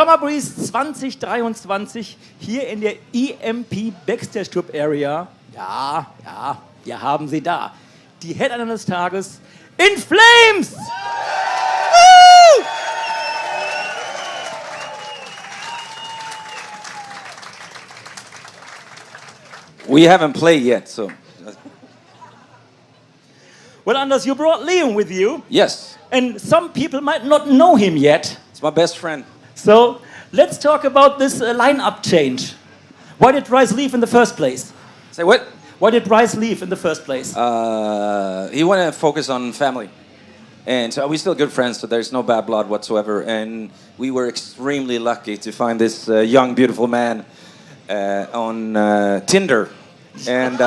Sommerbreeze 2023 hier in der EMP Backstage Club Area. Ja, wir haben sie da. Die Headliner des Tages in Flames! Woo! We haven't played yet, so... Well, Anders, you brought Liam with you. Yes. And some people might not know him yet. It's my best friend. So, let's talk about this lineup change. Why did Bryce leave in the first place? Say what? Why did Bryce leave in the first place? He wanted to focus on family. And so we're still good friends, so there's no bad blood whatsoever. And we were extremely lucky to find this young, beautiful man on Tinder. And...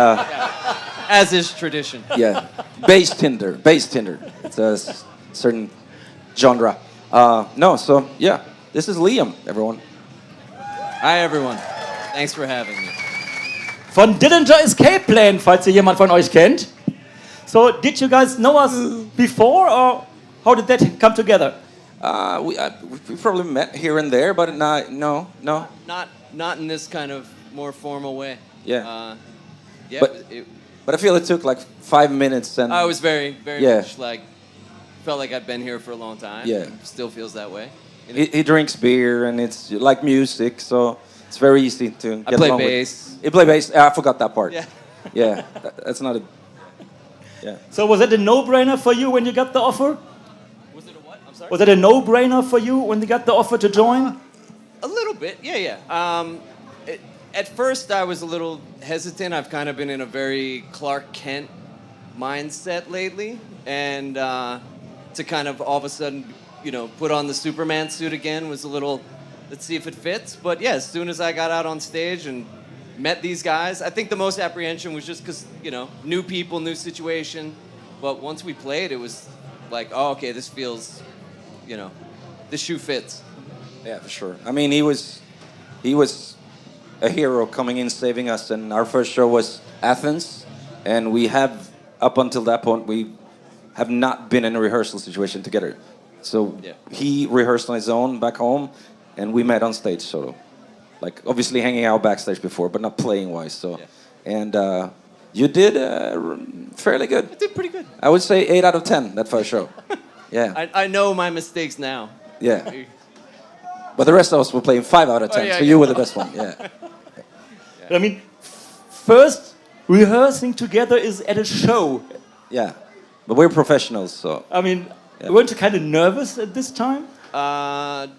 as is tradition. Yeah, base Tinder. It's a certain genre. So yeah, this is Liam, everyone. Hi everyone. Thanks for having me. Von Dillinger Escape Plan, falls ihr jemand von euch kennt. So, did you guys know us before, or how did that come together? We probably met here and there, but no. Not in this kind of more formal way. Yeah. Yeah. But I feel it took like 5 minutes, and I was very much like felt like I'd been here for a long time. Yeah. Still feels that way. He drinks beer, and it's like music, so it's very easy to get I play along bass. with. You play bass. I forgot that part. Yeah. Yeah. That's not a. Yeah. So was it a no-brainer for you when you got the offer? Was it a what? I'm sorry. Was it a no-brainer for you when you got the offer to join? A little bit. Yeah. At first, I was a little hesitant. I've kind of been in a very Clark Kent mindset lately, and to kind of all of a sudden, put on the Superman suit again was a little. Let's see if it fits. But yeah, as soon as I got out on stage and met these guys, I think the most apprehension was just because new people, new situation. But once we played, it was like, oh, okay, this feels, this shoe fits. Yeah, for sure. I mean, he was a hero coming in, saving us. And our first show was Athens, and we have, up until that point, we have not been in a rehearsal situation together. So yeah. He rehearsed on his own back home, and we met on stage. So, like, obviously hanging out backstage before, but not playing wise. So, yeah. And you did fairly good. I did pretty good. I would say 8 out of 10 that first show. Yeah. I know my mistakes now. Yeah. But the rest of us were playing 5 out of 10, so you were the best one. Yeah. I mean, first rehearsing together is at a show. Yeah, but we're professionals, so. I mean, yeah. Weren't you kind of nervous at this time? A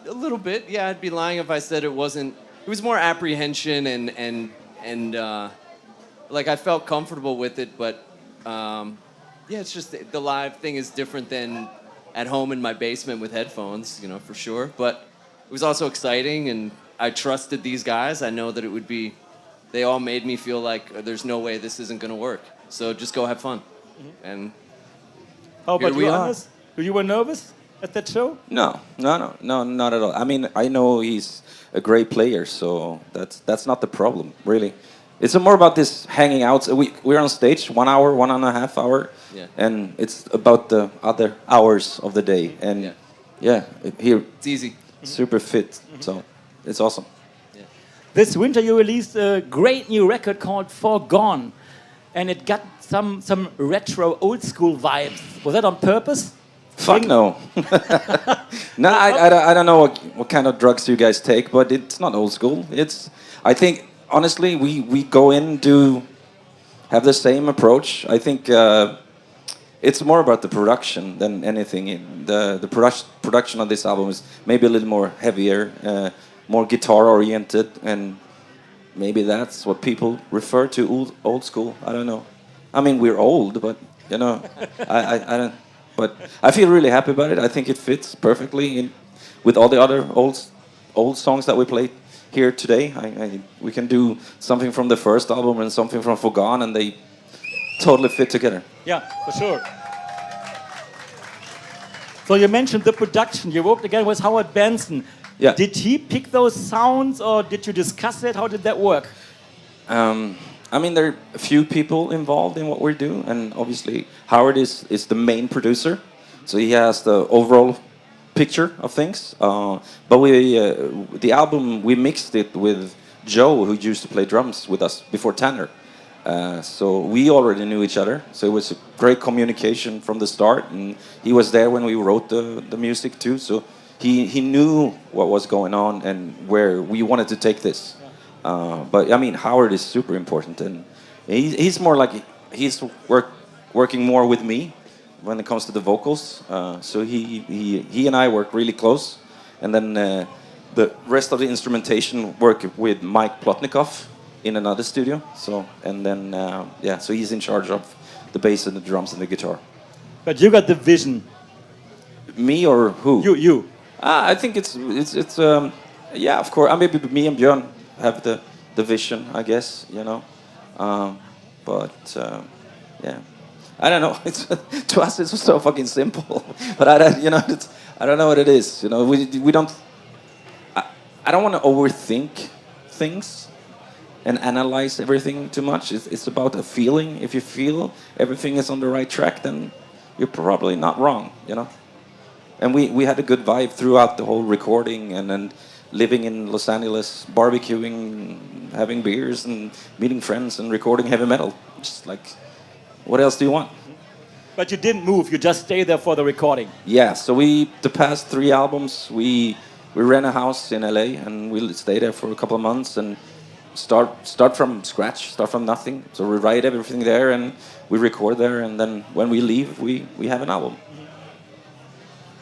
little bit. Yeah, I'd be lying if I said it wasn't. It was more apprehension and like I felt comfortable with it, but yeah, it's just the live thing is different than at home in my basement with headphones, for sure. But it was also exciting, and I trusted these guys. I know that it would be. They all made me feel like there's no way this isn't going to work. So just go have fun. Mm-hmm. And how about you, Anders? You were nervous at that show? No, not at all. I mean, I know he's a great player, so that's not the problem, really. It's more about this hanging out. We're on stage 1 hour, 1.5 hours, yeah. And it's about the other hours of the day. And yeah here it's easy, super fit, so it's awesome. Yeah. This winter you released a great new record called Forgone, and it got some retro old school vibes. Was that on purpose? Fuck no. No, I don't know what kind of drugs you guys take, but it's not old school. I think, honestly, we go in to have the same approach. I think it's more about the production than anything. The production of this album is maybe a little more heavier, more guitar-oriented, and maybe that's what people refer to old school. I don't know. I mean, we're old, but, I don't... But I feel really happy about it. I think it fits perfectly with all the other old songs that we played here today. We can do something from the first album and something from Forgone, and they totally fit together. Yeah, for sure. So you mentioned the production. You worked again with Howard Benson. Yeah. Did he pick those sounds, or did you discuss it? How did that work? I mean, there are a few people involved in what we do, and obviously Howard is the main producer, so he has the overall picture of things. But the album, we mixed it with Joe, who used to play drums with us before Tanner. So we already knew each other. So it was a great communication from the start. And he was there when we wrote the music too. So he knew what was going on and where we wanted to take this. But I mean, Howard is super important. And he's more like, he's working more with me when it comes to the vocals. So he and I work really close. And then the rest of the instrumentation work with Mike Plotnikov in another studio. So, and then, so he's in charge of the bass and the drums and the guitar. But you got the vision. Me or who? You. I think it's of course. Maybe me and Björn have the vision, I guess, you know. I don't know. It's to us, it's so fucking simple. But I don't know what it is. You know, we don't. I don't want to overthink things and analyze everything too much. It's about a feeling. If you feel everything is on the right track, then you're probably not wrong. You know. And we had a good vibe throughout the whole recording, and then living in Los Angeles, barbecuing, having beers, and meeting friends, and recording heavy metal. Just like, what else do you want? But you didn't move. You just stayed there for the recording. Yeah. So the past 3 albums, we rent a house in LA, and we stay there for a couple of months and start from scratch, start from nothing. So we write everything there, and we record there, and then when we leave, we have an album.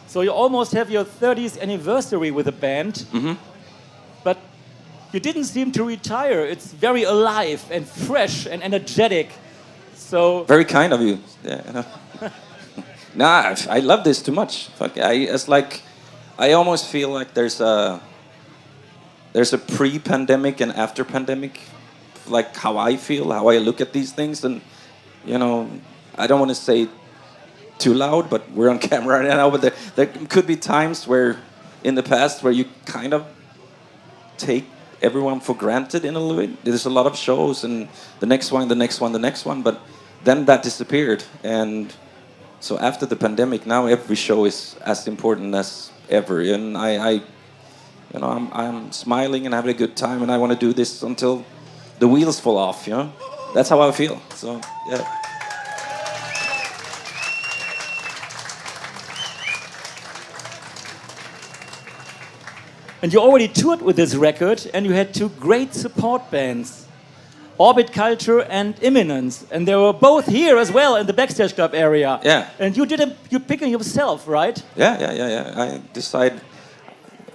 So you almost have your 30th anniversary with the band, but you didn't seem to retire. It's very alive and fresh and energetic. So very kind of you. Yeah. Nah, I love this too much. Fuck, I almost feel like there's a pre-pandemic and after-pandemic, like how I feel, how I look at these things, and you know, I don't want to say too loud, but we're on camera right now. But there could be times where, in the past, where you kind of take everyone for granted in a little bit. There's a lot of shows, and the next one, but then that disappeared. And so after the pandemic, now every show is as important as ever. And I'm smiling and having a good time, and I want to do this until the wheels fall off. You know, that's how I feel. So yeah. And you already toured with this record, and you had 2 great support bands, Orbit Culture and Imminence, and they were both here as well in the Backstage Club area. Yeah. And you picking yourself, right? Yeah.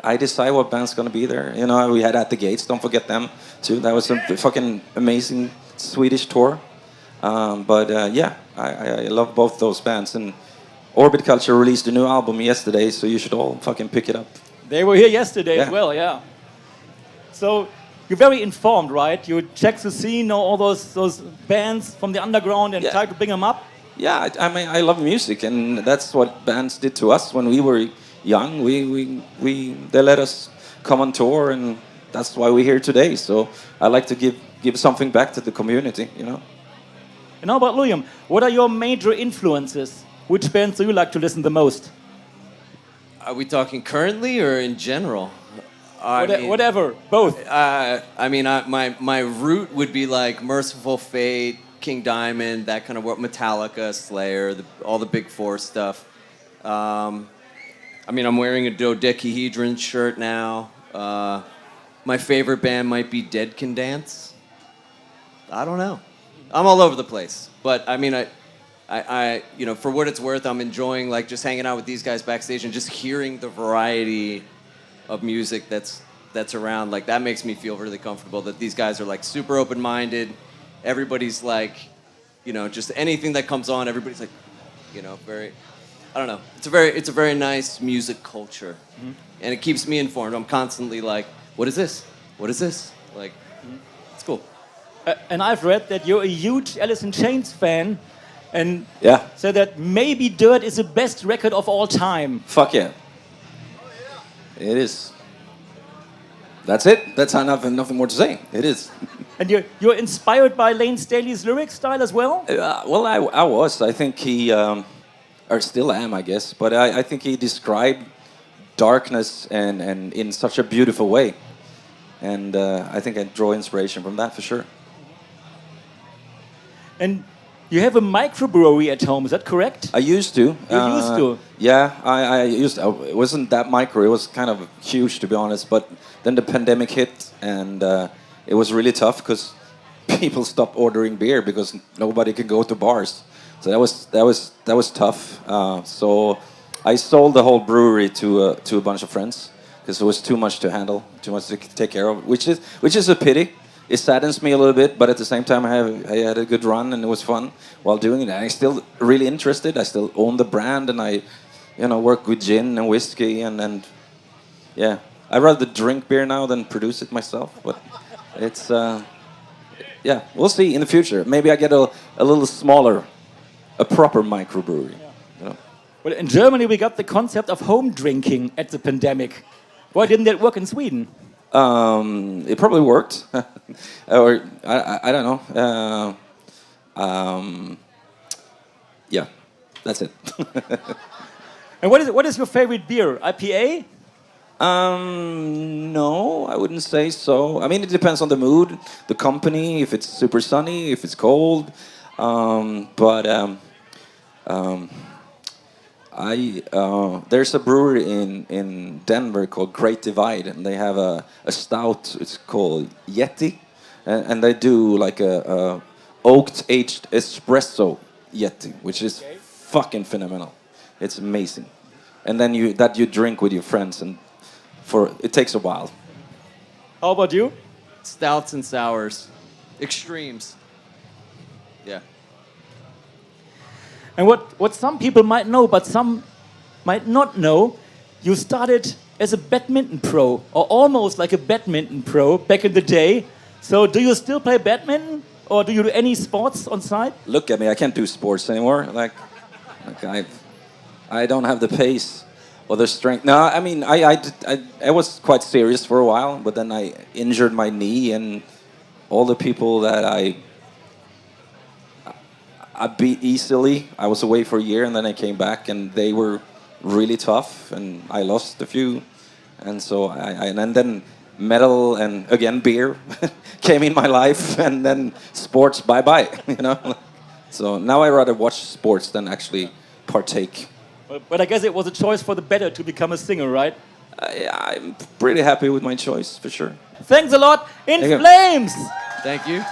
I decide what band's gonna be there. You know, we had At the Gates. Don't forget them too. That was a fucking amazing Swedish tour. I love both those bands. And Orbit Culture released a new album yesterday, so you should all fucking pick it up. They were here yesterday as well, yeah. So you're very informed, right? You check the scene, know all those bands from the underground, and try to bring them up. Yeah, I mean, I love music, and that's what bands did to us when we were young. They let us come on tour, and that's why we're here today. So I like to give something back to the community, you know. And how about William? What are your major influences? Which bands do you like to listen the most? Are we talking currently or in general? Whatever, both. My root would be like Merciful Fate, King Diamond, that kind of work. Metallica, Slayer, all the Big Four stuff. I'm wearing a dodecahedron shirt now. My favorite band might be Dead Can Dance. I don't know. I'm all over the place, but I for what it's worth, I'm enjoying like just hanging out with these guys backstage and just hearing the variety of music that's around. Like that makes me feel really comfortable that these guys are like super open-minded. Everybody's like, just anything that comes on, everybody's like, very, I don't know. It's a very nice music culture, and it keeps me informed. I'm constantly like, what is this? What is this? Like, it's cool. And I've read that you're a huge Alice in Chains fan. And said that maybe Dirt is the best record of all time. Fuck yeah. It is. That's it. That's nothing more to say. It is. And you're inspired by Lane Staley's lyric style as well? I was. I think he, or still am, I guess. But I think he described darkness and in such a beautiful way. And I think I draw inspiration from that for sure. And you have a microbrewery at home, is that correct? I used to. You used to? Yeah, I used to. It wasn't that micro. It was kind of huge, to be honest. But then the pandemic hit, and it was really tough because people stopped ordering beer because nobody could go to bars. So that was tough. So I sold the whole brewery to a bunch of friends because it was too much to handle, too much to take care of, which is a pity. It saddens me a little bit, but at the same time, I had a good run and it was fun while doing it. And I'm still really interested. I still own the brand, and I, work with gin and whiskey, and yeah, I rather drink beer now than produce it myself. But it's yeah, we'll see in the future. Maybe I get a little smaller, a proper microbrewery. Yeah. Well, in Germany, we got the concept of home drinking at the pandemic. Why didn't that work in Sweden? It probably worked, or I don't know. Yeah, that's it. And what is your favorite beer? IPA? No, I wouldn't say so. I mean, it depends on the mood, the company, if it's super sunny, if it's cold. There's a brewery in Denver called Great Divide, and they have a stout. It's called Yeti, and they do like a oaked aged espresso Yeti, which is fucking phenomenal. It's amazing, and then you drink with your friends, and it takes a while. How about you? Stouts and sours, extremes. Yeah. And what some people might know, but some might not know, you started as a badminton pro, or almost like a badminton pro back in the day. So do you still play badminton, or do you do any sports on side? Look at me, I can't do sports anymore. Like I don't have the pace or the strength. No, I mean, I was quite serious for a while, but then I injured my knee, and all the people that I beat easily. I was away for a year, and then I came back, and they were really tough, and I lost a few, and so and then metal and again beer came in my life, and then sports, bye. So now I rather watch sports than actually partake. But I guess it was a choice for the better to become a singer, right? I'm pretty happy with my choice, for sure. Thanks a lot. In Flames! Thank you.